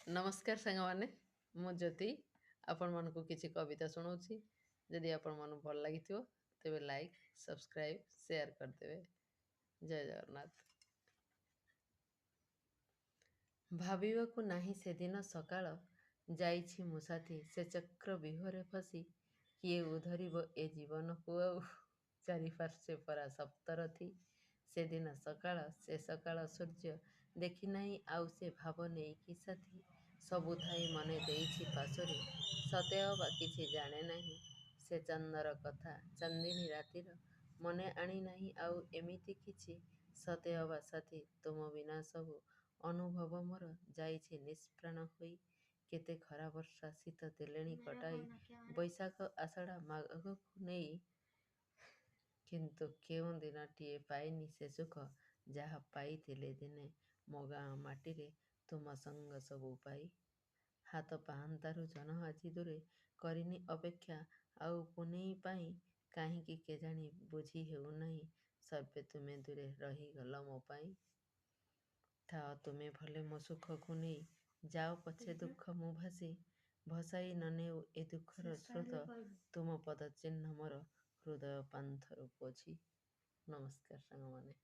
नमस्कार साଙ୍ଗमाने मु ज्योति आपण मानकु किछि कविता सुनाउछि जदि आपण मन भल लागिथिबो तेबे लाइक सब्सक्राइब शेयर कर देबे। जय जगन्नाथ। भाबिବାକୁ ନାହିଁ ସେଦିନ ସକାଳ ଯାଇଛି ମୁଁ ସାଥୀ ସେ ଚକ୍ର ବିହରେ ଫସି କିଏ ଉଧରିବ ଏ ଜୀବନକୁ ଆଉ ଚାରିପାର୍ଶ୍ୱେ ପରା ସପ୍ତରଥୀ ସେଦିନ ସକାଳ ସେ ସକାଳ ସୂର୍ଯ୍ୟ ଦେଖି ନାହିଁ ଆଉ ସେ ଭାବ ନେଇକି ସାଥୀ ସବୁ ଥାଇ ମନେ ଦେଇଛି ପାଶୋରି ସତେ ଅବା କିଛି ଜାଣେ ନାହିଁ ସେ ଚନ୍ଦର କଥା ଚାନ୍ଦିନୀ ରାତିର ମନେ ଆଣି ନାହିଁ ଆଉ ଏମିତି କିଛି ସତେ ଅବା ସାଥୀ ତୁମ ବିନା ସବୁ ଅନୁଭବ ମୋର ଯାଇଛି ନିଷ୍ପ୍ରାଣ ହୋଇ କେତେ ଖରା ବର୍ଷା ଶୀତ ଦେଲେଣି କଟାଇ ବୈଶାଖ ଆଷାଢ଼ ମାଘକୁ ନେଇ କିନ୍ତୁ କେଉଁ ଦିନଟିଏ ପାଇନି ସେ ସୁଖ ଯାହା ପାଇଥିଲେ ଦିନେ ମୋ ଗାଁ ମାଟିରେ ତୁମ ସଙ୍ଗ ସବୁ ପାଇ ହାତ ପାହାନ୍ତାରୁ ଜହ୍ନ ଆଜି ଦୂରେ କରିନି ଅପେକ୍ଷା ଆଉ ପୁନେଇ ପାଇଁ କାହିଁକି କେଜାଣି ବୁଝି ହେଉନାହିଁ ସର୍ବେ ତୁମେ ଦୂରେ ରହିଗଲ ମୋ ପାଇଁ ଥାଅ ତୁମେ ଭଲେ ମୋ ସୁଖକୁ ନେଇ ଯାଅ ପଛେ ଦୁଃଖ ମୁଁ ଭାସି ଭସାଇ ନ ନେଉ ଏ ଦୁଃଖର ସ୍ରୋତ ତୁମ ପଦ ଚିହ୍ନ ମୋର ହୃଦୟ ପାନ୍ଥରୁ ପୋଛି। ନମସ୍କାର ସାଙ୍ଗମାନେ।